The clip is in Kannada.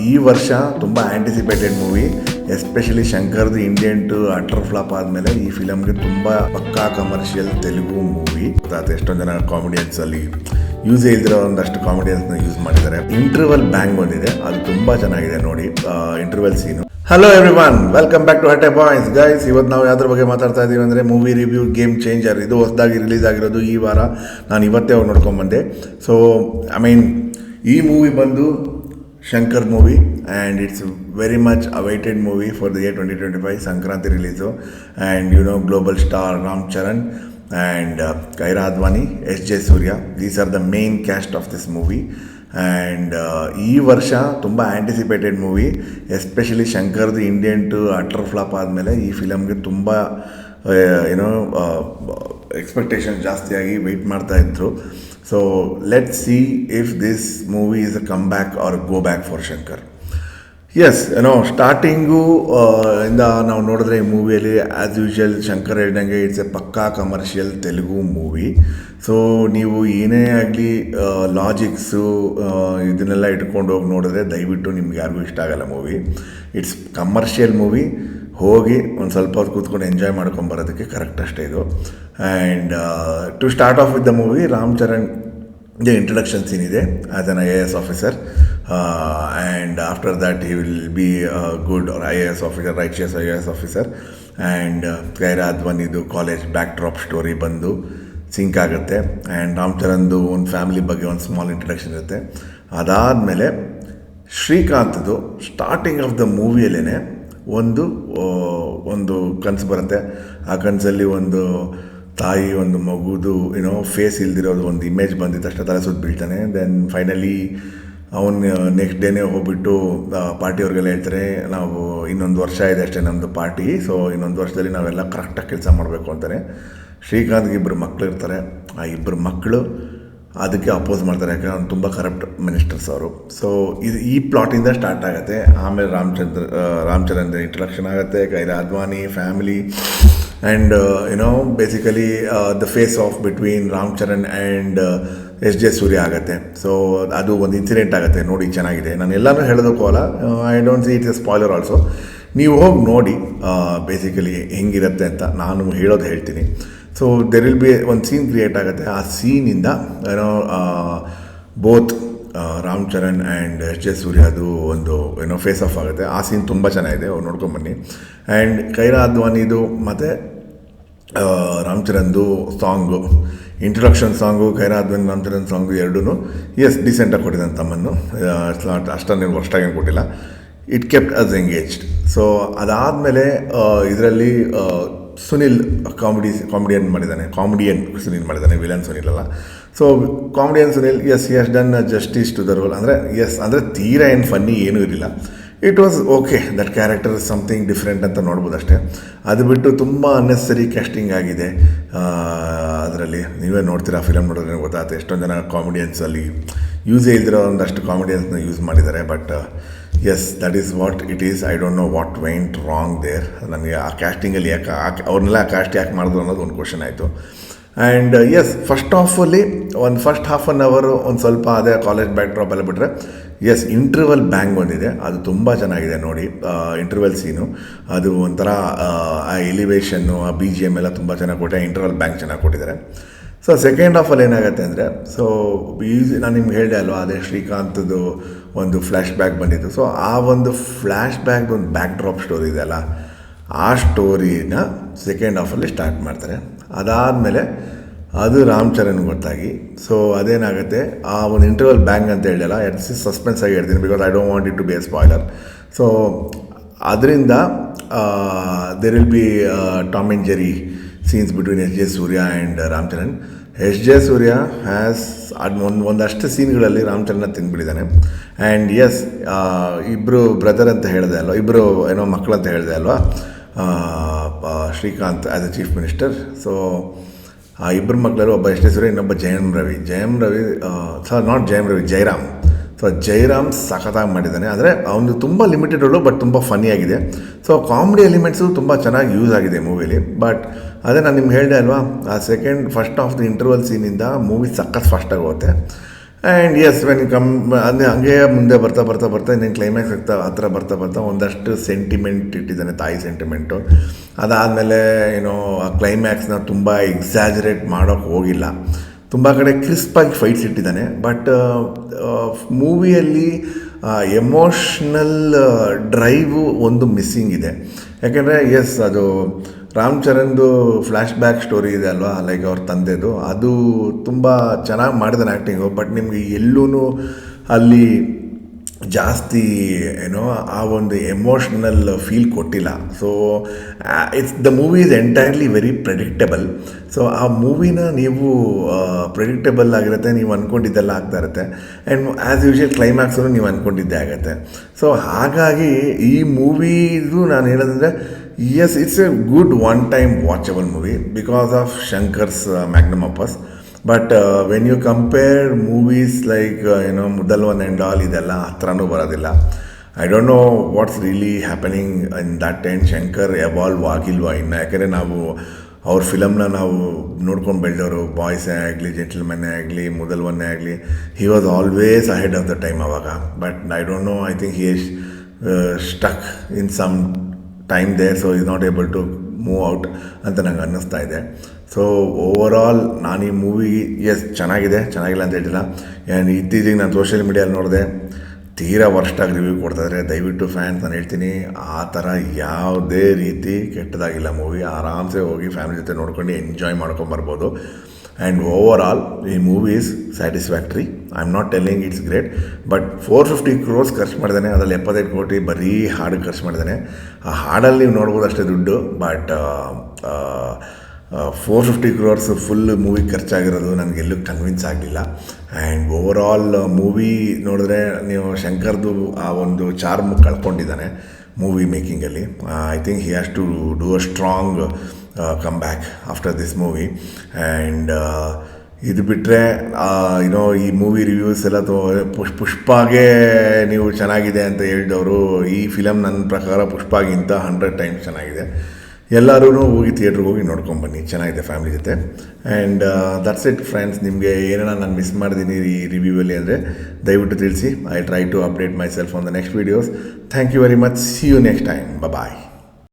ಈ ವರ್ಷ ತುಂಬ ಆ್ಯಂಟಿಸಿಪೇಟೆಡ್ ಮೂವಿ, ಎಸ್ಪೆಷಲಿ ಶಂಕರ್ದು ಇಂಡಿಯನ್ ಟು ಅಟರ್ ಫ್ಲಾಪ್ ಆದಮೇಲೆ ಈ ಫಿಲಮ್ಗೆ ತುಂಬ ಪಕ್ಕಾ ಕಮರ್ಷಿಯಲ್ ತೆಲುಗು ಮೂವಿ. ಅದು ಎಷ್ಟೊಂದು ಜನ ಕಾಮಿಡಿಯನ್ಸಲ್ಲಿ ಯೂಸೇ ಇಲ್ದಿರೋ ಒಂದಷ್ಟು ಕಾಮಿಡಿಯನ್ಸ್ನ ಯೂಸ್ ಮಾಡಿದ್ದಾರೆ. ಇಂಟರ್ವಲ್ ಬ್ಯಾಂಗ್ ಬಂದಿದೆ, ಅದು ತುಂಬ ಚೆನ್ನಾಗಿದೆ ನೋಡಿ interval scene. Hello everyone, welcome back to ಹಟೆ ಪಾಯಿಂಟ್ಸ್ ಗೈಸ್. ಇವತ್ತು ನಾವು ಯಾವ್ದ್ರ ಬಗ್ಗೆ ಮಾತಾಡ್ತಾ ಇದ್ದೀವಿ ಅಂದರೆ ಮೂವಿ ರಿವ್ಯೂ ಗೇಮ್ ಚೇಂಜರ್. ಇದು ಹೊಸದಾಗಿ ರಿಲೀಸ್ ಆಗಿರೋದು ಈ ವಾರ. ನಾನು ಇವತ್ತೇ ಹೋಗಿ ನೋಡ್ಕೊಂಬಂದೆ. ಸೊ ಈ ಮೂವಿ ಬಂದು Shankar movie and it's very much awaited movie for the year 2025 Sankranti release. And global star Ram Charan and Kiara Advani, SJ. Suryah, these are the main cast of this movie. And ಈ ವರ್ಷ ತುಂಬ ಆ್ಯಂಟಿಸಿಪೇಟೆಡ್ ಮೂವಿ, ಎಸ್ಪೆಷಲಿ ಶಂಕರ್ದು ಇಂಡಿಯನ್ ಟು ಅಟರ್ ಫ್ಲಾಪ್ ಆದಮೇಲೆ ಈ ಫಿಲಮ್ಗೆ ತುಂಬ ಎಕ್ಸ್ಪೆಕ್ಟೇಷನ್ ಜಾಸ್ತಿಯಾಗಿ ವೆಯ್ಟ್ ಮಾಡ್ತಾಯಿದ್ರು. So let see if this movie is a come back or go back for Shankar. S starting ಇಂದ ನಾವು ನೋಡಿದ್ರೆ ಈ ಮೂವಿಯಲ್ಲಿ ಆ್ಯಸ್ ಯೂಶುವಲ್ ಶಂಕರ್ ಹೇಳ್ದಂಗೆ ಇಟ್ಸ್ ಎ ಪಕ್ಕಾ ಕಮರ್ಷಿಯಲ್ ತೆಲುಗು ಮೂವಿ. ಸೊ ನೀವು ಏನೇ ಆಗಲಿ ಲಾಜಿಕ್ಸು ಇದನ್ನೆಲ್ಲ ಇಟ್ಕೊಂಡು ಹೋಗಿ ನೋಡಿದ್ರೆ ದಯವಿಟ್ಟು ನಿಮ್ಗೆ ಯಾರಿಗೂ ಇಷ್ಟ ಆಗಲ್ಲ ಮೂವಿ. ಇಟ್ಸ್ ಕಮರ್ಷಿಯಲ್ ಮೂವಿ, ಹೋಗಿ ಒಂದು ಸ್ವಲ್ಪ ಹೊತ್ತು ಕೂತ್ಕೊಂಡು ಎಂಜಾಯ್ ಮಾಡ್ಕೊಂಬರೋದಕ್ಕೆ ಕರೆಕ್ಟ್ ಅಷ್ಟೇ ಇದು. And to start off with the movie, Ram Charan introduction scene ಇದೆ as an IAS officer. And after that he will be a good IAS officer, righteous IAS officer. And Kiara ಅದ್ವಾನಿದು ಕಾಲೇಜ್ ಬ್ಯಾಕ್ ಡ್ರಾಪ್ ಸ್ಟೋರಿ ಬಂದು ಸಿಂಕ್ ಆಗುತ್ತೆ. ಆ್ಯಂಡ್ ರಾಮ್ ಚರಣ್ದು ಒಂದು ಫ್ಯಾಮಿಲಿ ಬಗ್ಗೆ ಒಂದು ಸ್ಮಾಲ್ ಇಂಟ್ರಡಕ್ಷನ್ ಇರುತ್ತೆ. ಅದಾದಮೇಲೆ ಶ್ರೀಕಾಂತ್ದು ಸ್ಟಾರ್ಟಿಂಗ್ ಆಫ್ ದ ಮೂವಿಯಲ್ಲೇ ಒಂದು ಕನಸು ಬರುತ್ತೆ. ಆ ಕನಸಲ್ಲಿ ಒಂದು ತಾಯಿ ಒಂದು ಮಗುದು ಫೇಸ್ ಇಲ್ದಿರೋದು ಒಂದು ಇಮೇಜ್ ಬಂದಿದ್ದ ತಕ್ಷಣ ತಲೆ ಸುತ್ತ ಬೀಳ್ತಾನೆ. ದೆನ್ ಫೈನಲಿ ಅವನು ನೆಕ್ಸ್ಟ್ ಡೇನೇ ಹೋಗ್ಬಿಟ್ಟು ಪಾರ್ಟಿಯವ್ರಿಗೆಲ್ಲ ಹೇಳ್ತಾರೆ, ನಾವು ಇನ್ನೊಂದು ವರ್ಷ ಇದೆ ಅಷ್ಟೇ ನಮ್ಮದು ಪಾರ್ಟಿ, ಸೊ ಇನ್ನೊಂದು ವರ್ಷದಲ್ಲಿ ನಾವೆಲ್ಲ ಕರೆಕ್ಟಾಗಿ ಕೆಲಸ ಮಾಡಬೇಕು ಅಂತಾನೆ. ಶ್ರೀಕಾಂತ್ಗೆ ಇಬ್ಬರು ಮಕ್ಕಳು ಇರ್ತಾರೆ. ಆ ಇಬ್ಬರು ಮಕ್ಕಳು ಅದಕ್ಕೆ ಅಪೋಸ್ ಮಾಡ್ತಾರೆ, ಯಾಕಂದರೆ ಅವ್ನು ತುಂಬ ಕರಪ್ಟ್ ಮಿನಿಸ್ಟರ್ಸ್ ಅವರು. ಸೊ ಈ ಪ್ಲಾಟಿಂದ ಸ್ಟಾರ್ಟ್ ಆಗುತ್ತೆ. ಆಮೇಲೆ ರಾಮ್ ಚರಣ್ ಇಂಟ್ರಡಕ್ಷನ್ ಆಗುತ್ತೆ, Kiara Advani family and basically the face off between Ram Charan and SJ. Suryah ಆಗುತ್ತೆ. ಸೊ ಅದು ಒಂದು ಇನ್ಸಿಡೆಂಟ್ ಆಗುತ್ತೆ, ನೋಡಿ ಚೆನ್ನಾಗಿದೆ. ನಾನು ಎಲ್ಲನೂ ಹೇಳೋದಕ್ಕೂ I don't see it's a spoiler also. ನೀವು ಹೋಗಿ ನೋಡಿ ಬೇಸಿಕಲಿ ಹೆಂಗಿರುತ್ತೆ ಅಂತ ನಾನು ಹೇಳ್ತೀನಿ. ಸೊ ದೆರ್ ವಿಲ್ ಬಿ ಒಂದು ಸೀನ್ ಕ್ರಿಯೇಟ್ ಆಗುತ್ತೆ. ಆ ಸೀನಿಂದ ಬೋತ್ ರಾಮ್ ಚರಣ್ ಆ್ಯಂಡ್ ಎಸ್.ಜೆ. ಸೂರ್ಯದು ಒಂದು ಫೇಸ್ ಆಫ್ ಆಗುತ್ತೆ. ಆ ಸೀನ್ ತುಂಬ ಚೆನ್ನಾಗಿದೆ, ನೋಡ್ಕೊಂಬನ್ನಿ. ಆ್ಯಂಡ್ ಕೈರಾ ಅದ್ವಾನಿದು ಮತ್ತು ರಾಮ್ ಚರಣ್ದು song, introduction song, Kiara Advani Ram Charan song ಎರಡೂ ಡೀಸೆಂಟಾಗಿ ಕೊಟ್ಟಿದ್ದಾನೆ ತಮ್ಮನ್ನು. ಅಷ್ಟೊಂದು ವರ್ಷಾಗೇನು ಕೊಟ್ಟಿಲ್ಲ. It kept us engaged. So ಅದಾದಮೇಲೆ ಇದರಲ್ಲಿ ಸುನಿಲ್ ಕಾಮಿಡಿಯನ್ ಸುನಿಲ್ ಮಾಡಿದ್ದಾನೆ, ವಿಲನ್ ಸುನಿಲ್ ಅಲ್ಲ. So comedian Sunil, yes he has done justice to the role. ಅಂದರೆ ತೀರಾ ಏನು ಫನ್ನಿ ಏನೂ ಇರಲಿಲ್ಲ. It was okay, that character something different ಅಂತ ನೋಡ್ಬೋದು ಅಷ್ಟೇ. ಅದು ಬಿಟ್ಟು ತುಂಬ ಅನ್ನೆಸರಿ ಕ್ಯಾಸ್ಟಿಂಗ್ ಆಗಿದೆ ಅದರಲ್ಲಿ. ನೀವೇ ನೋಡ್ತೀರಾ, ಫಿಲಮ್ ನೋಡಿದ್ರೆ ಗೊತ್ತಾಗುತ್ತೆ ಎಷ್ಟೊಂದು ಜನ ಕಾಮಿಡಿಯನ್ಸಲ್ಲಿ ಯೂಸೇ ಇಲ್ದಿರೋ ಒಂದಷ್ಟು ಕಾಮಿಡಿಯನ್ಸ್ನ ಯೂಸ್ ಮಾಡಿದ್ದಾರೆ. But yes, that is what it is. I don't know what went wrong there. ನನಗೆ ಆ ಕ್ಯಾಸ್ಟಿಂಗಲ್ಲಿ ಅವ್ರನ್ನೆಲ್ಲ ಕ್ಯಾಸ್ಟ್ ಯಾಕೆ ಮಾಡಿದ್ರು ಅನ್ನೋದು ಒಂದು ಕ್ವಶನ್ ಆಯಿತು. And yes, first half on ಅವರು ಒಂದು ಸ್ವಲ್ಪ ಅದೇ ಕಾಲೇಜ್ ಬ್ಯಾಕ್ ಡ್ರಾಪ್ ಎಲ್ಲ ಬಿಟ್ಟರೆ, ಎಸ್ ಇಂಟರ್ವಲ್ ಬ್ಯಾಂಗ್ ಬಂದಿದೆ, ಅದು ತುಂಬ ಚೆನ್ನಾಗಿದೆ ನೋಡಿ. ಇಂಟರ್ವಲ್ ಸೀನು ಅದು ಒಂಥರ ಆ ಎಲಿವೇಷನ್ನು, ಆ BGM ಎಲ್ಲ ತುಂಬ ಚೆನ್ನಾಗಿ ಕೊಟ್ಟೆ. ಇಂಟರ್ವಲ್ ಬ್ಯಾಂಗ್ ಚೆನ್ನಾಗಿ ಕೊಟ್ಟಿದ್ದಾರೆ. ಸೊ ಸೆಕೆಂಡ್ ಹಾಫಲ್ಲಿ ಏನಾಗುತ್ತೆ ಅಂದರೆ, ಸೊ ನಾನು ನಿಮ್ಗೆ ಹೇಳಿದೆ ಅಲ್ವಾ, ಅದೇ ಶ್ರೀಕಾಂತ್ದು ಒಂದು ಫ್ಲ್ಯಾಶ್ ಬ್ಯಾಕ್ ಬಂದಿತ್ತು. ಸೊ ಆ ಒಂದು ಫ್ಲ್ಯಾಶ್ ಬ್ಯಾಕ್ದು ಒಂದು ಬ್ಯಾಕ್ ಡ್ರಾಪ್ ಸ್ಟೋರಿ ಇದೆ ಅಲ್ಲ, ಆ ಸ್ಟೋರಿನ ಸೆಕೆಂಡ್ ಹಾಫಲ್ಲಿ ಸ್ಟಾರ್ಟ್ ಮಾಡ್ತಾರೆ. ಅದಾದಮೇಲೆ ಅದು ರಾಮ್ ಚರಣ್ ಗೊತ್ತಾಗಿ, ಸೊ ಅದೇನಾಗುತ್ತೆ, ಆ ಒಂದು ಇಂಟರ್ವಲ್ ಬ್ಯಾಂಗ್ ಅಂತ ಹೇಳಿಲ್ಲ, ಸಸ್ಪೆನ್ಸ್ ಆಗಿ ಹೇಳ್ತೀನಿ, because I don't want it to be a spoiler. So ಅದರಿಂದ there will be Tom and Jerry scenes between SJ. Suryah and Ram Charan. SJ. Suryah has ಒಂದಷ್ಟು ಸೀನ್ಗಳಲ್ಲಿ ರಾಮ್ ಚರಣ್ನ ತಿಂದುಬಿಟ್ಟಿದ್ದಾನೆ. ಆ್ಯಂಡ್ ಎಸ್, ಇಬ್ಬರು ಬ್ರದರ್ ಅಂತ ಹೇಳಿದೆ ಅಲ್ವಾ, ಇಬ್ಬರು ಮಕ್ಕಳು ಅಂತ ಹೇಳಿದೆ ಅಲ್ವಾ, Srikanth as a chief minister. So ಆ ಇಬ್ಬರು ಮಕ್ಕಳಲ್ಲಿ ಒಬ್ಬ ಎಸ್.ಜೆ. ಸೂರ್ಯ, ಇನ್ನೊಬ್ಬ ಜಯರಾಮ್. ಸೊ ಜಯರಾಮ್ ಸಖತ್ತಾಗಿ ಮಾಡಿದ್ದಾನೆ. ಅಂದರೆ ಅವನು ತುಂಬ ಲಿಮಿಟೆಡ್ ರೋಲು, ಬಟ್ ತುಂಬ ಫನ್ನಿಯಾಗಿದೆ. ಸೊ ಕಾಮಿಡಿ ಎಲಿಮೆಂಟ್ಸು ತುಂಬ ಚೆನ್ನಾಗಿ ಯೂಸ್ ಆಗಿದೆ ಮೂವಿಲಿ. ಬಟ್ ಅದೇ ನಾನು ನಿಮ್ಗೆ ಹೇಳಿದೆ ಅಲ್ವಾ, ಆ ಫಸ್ಟ್ ಆಫ್ ದ ಇಂಟರ್ವಲ್ ಸೀನಿಂದ ಮೂವಿ ಸಖತ್ ಫಾಸ್ಟಾಗಿ ಹೋಗುತ್ತೆ. ಆ್ಯಂಡ್ ಎಸ್ ವೆನ್ ಕಮ್ ಅಂದರೆ ಹಂಗೆ ಮುಂದೆ ಬರ್ತಾ ಬರ್ತಾ ಬರ್ತಾ ಇನ್ನೇನು ಕ್ಲೈಮ್ಯಾಕ್ಸ್ ಆಗ್ತಾ ಹತ್ರ ಬರ್ತಾ ಬರ್ತಾ ಒಂದಷ್ಟು ಸೆಂಟಿಮೆಂಟ್ ಇಟ್ಟಿದ್ದಾನೆ, ತಾಯಿ ಸೆಂಟಿಮೆಂಟು. ಅದಾದಮೇಲೆ ಏನೋ ಆ ಕ್ಲೈಮ್ಯಾಕ್ಸ್ನ ತುಂಬ ಎಕ್ಸಾಜರೇಟ್ ಮಾಡೋಕ್ಕೆ ಹೋಗಿಲ್ಲ. ತುಂಬ ಕಡೆ ಕ್ರಿಸ್ಪಾಗಿ ಫೈಟ್ಸ್ ಇಟ್ಟಿದ್ದಾನೆ. ಬಟ್ ಮೂವಿಯಲ್ಲಿ ಎಮೋಷ್ನಲ್ ಡ್ರೈವು ಒಂದು ಮಿಸ್ಸಿಂಗ್ ಇದೆ. ಯಾಕೆಂದರೆ ಎಸ್ ಅದು ರಾಮ್ ಚರಣ್ದು ಫ್ಲ್ಯಾಶ್ ಬ್ಯಾಕ್ ಸ್ಟೋರಿ ಇದೆ ಅಲ್ವಾ, ಲೈಕ್ ಅವ್ರ ತಂದೆದು, ಅದು ತುಂಬ ಚೆನ್ನಾಗಿ ಮಾಡಿದಾನೆ ಆ್ಯಕ್ಟಿಂಗು. ಬಟ್ ನಿಮಗೆ ಎಲ್ಲೂ ಅಲ್ಲಿ ಜಾಸ್ತಿ ಏನೋ ಆ ಒಂದು ಎಮೋಷ್ನಲ್ ಫೀಲ್ ಕೊಟ್ಟಿಲ್ಲ. So the movie is entirely very predictable. So ಆ ಮೂವಿನ ನೀವು ಪ್ರೆಡಿಕ್ಟಬಲ್ ಆಗಿರುತ್ತೆ, ನೀವು ಅಂದ್ಕೊಂಡಿದ್ದೆಲ್ಲ ಆಗ್ತಾ ಇರುತ್ತೆ. ಆ್ಯಂಡ್ ಆ್ಯಸ್ ಯೂಶುವಲ್ ಕ್ಲೈಮ್ಯಾಕ್ಸು ನೀವು ಅಂದ್ಕೊಂಡಿದ್ದೇ ಆಗುತ್ತೆ. ಸೊ ಹಾಗಾಗಿ ಈ ಮೂವಿದು ನಾನು ಹೇಳೋದಂದರೆ yes, it's a good one time watchable movie because of Shankar's magnum opus. But when you compare movies like ಏನೋ ಮೊದಲ್ ಒನ್ ಆ್ಯಂಡ್ ಆಲ್, ಇದೆಲ್ಲ ಹತ್ರನೂ ಬರೋದಿಲ್ಲ. I don't know what's really happening in that end. Shankar evolve ಆಗಿಲ್ವಾ ಇನ್ನು? ಯಾಕೆಂದರೆ ನಾವು ಅವ್ರ ಫಿಲಮ್ನ ನಾವು ನೋಡ್ಕೊಂಡು ಬೆಳೆದವರು, ಬಾಯ್ಸೇ ಆಗಲಿ, ಜೆಂಟಲ್ಮನ್ನೇ ಆಗಲಿ, ಮೊದಲ್ ಒನ್ನೇ ಆಗಲಿ, he was always ahead of the time ಅವಾಗ. But I don't know, I think he is stuck in some time there, so is not able to move out ಅಂತ ನಂಗೆ ಅನ್ನಿಸ್ತಾ ಇದೆ. ಸೊ ಓವರಾಲ್ ನಾನು ಈ ಮೂವಿ ಎಸ್ ಚೆನ್ನಾಗಿಲ್ಲ ಅಂತ ಹೇಳಿಲ್ಲ. ಆ್ಯಂಡ್ ಇತ್ತೀಚೆಗೆ ನಾನು ಸೋಷಿಯಲ್ ಮೀಡಿಯಲ್ಲಿ ನೋಡಿದೆ, ತೀರಾ ವರ್ಸ್ಟಾಗಿ ರಿವ್ಯೂ ಕೊಡ್ತಾಯಿದ್ದಾರೆ. ದಯವಿಟ್ಟು ಫ್ಯಾನ್ಸ್ ನಾನು ಹೇಳ್ತೀನಿ, ಆ ಥರ ಯಾವುದೇ ರೀತಿ ಕೆಟ್ಟದಾಗಿಲ್ಲ ಮೂವಿ. ಆರಾಮ್ಸೆ ಹೋಗಿ ಫ್ಯಾಮಿಲಿ ಜೊತೆ ನೋಡ್ಕೊಂಡು ಎಂಜಾಯ್ ಮಾಡ್ಕೊಂಬರ್ಬೋದು. ಆ್ಯಂಡ್ ಓವರ್ ಆಲ್ ಈ movie is satisfactory. I am not telling it's great, but 450 crores ಖರ್ಚು ಮಾಡಿದ್ದಾನೆ. ಅದರಲ್ಲಿ 75 ಕೋಟಿ ಬರೀ ಹಾಡಿಗೆ ಖರ್ಚು ಮಾಡಿದ್ದಾನೆ. ಆ ಹಾಡಲ್ಲಿ ನೀವು ನೋಡ್ಬೋದು ಅಷ್ಟೇ ದುಡ್ಡು. ಬಟ್ 450 crores ಫುಲ್ ಮೂವಿ ಖರ್ಚಾಗಿರೋದು ನನಗೆಲ್ಲೂ ಕನ್ವಿನ್ಸ್ ಆಗಲಿಲ್ಲ. ಆ್ಯಂಡ್ ಓವರ್ ಆಲ್ ಮೂವಿ ನೋಡಿದ್ರೆ ನೀವು ಶಂಕರ್ದು ಆ ಒಂದು ಚಾರ್ಮ್ ಕಳ್ಕೊಂಡಿದ್ದಾನೆ ಮೂವಿ ಮೇಕಿಂಗಲ್ಲಿ. I think he has to do a strong come back after this movie. And ಇದು ಬಿಟ್ಟರೆ ಏನೋ ಈ ಮೂವಿ ರಿವ್ಯೂಸ್ ಎಲ್ಲ ಪುಷ್ಪಾಗೆ ನೀವು ಚೆನ್ನಾಗಿದೆ ಅಂತ ಹೇಳಿದವರು, ಈ ಫಿಲಮ್ ನನ್ನ ಪ್ರಕಾರ ಪುಷ್ಪಾಗಿಂತ 100 times ಚೆನ್ನಾಗಿದೆ. ಎಲ್ಲರೂ ಹೋಗಿ ಥಿಯೇಟ್ರಿಗೆ ಹೋಗಿ ನೋಡ್ಕೊಂಬನ್ನಿ, ಚೆನ್ನಾಗಿದೆ ಫ್ಯಾಮಿಲಿ ಜೊತೆ. And that's it friends. ನಿಮಗೆ ಏನಾರ ನಾನು ಮಿಸ್ ಮಾಡಿದ್ದೀನಿ ಈ ರಿವ್ಯೂವಲ್ಲಿ ಅಂದರೆ ದಯವಿಟ್ಟು ತಿಳಿಸಿ. I try to update myself on the next videos. Thank you very much. See you next time. Bye.